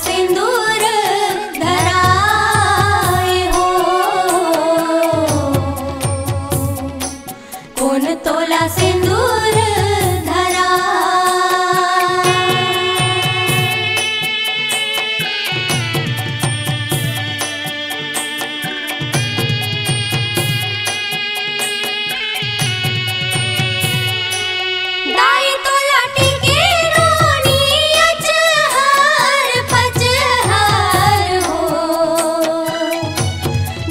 सिंदूर धराए हो। कौन तोला सिंदूर धरा। दाई तोला टीके रोनी अचहर पचहर हो।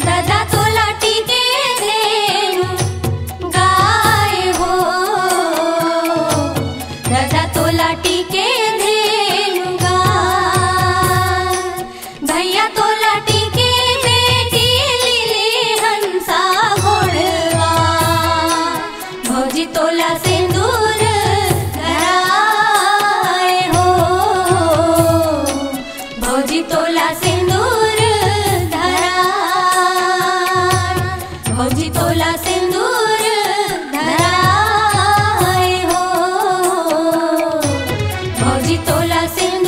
दादा तोला टीके धेनु गाय हो। दादा तोला टीके धेनु गाय। भैया तोला टीके बेटी लीली हंसा घोड़वा। भौजी तोला सिंदूर धराए हो। भौजी तोला सिंदूर धरा। भौजी तोला सिंदूर धराए हो। भौजी तोला सिंदूर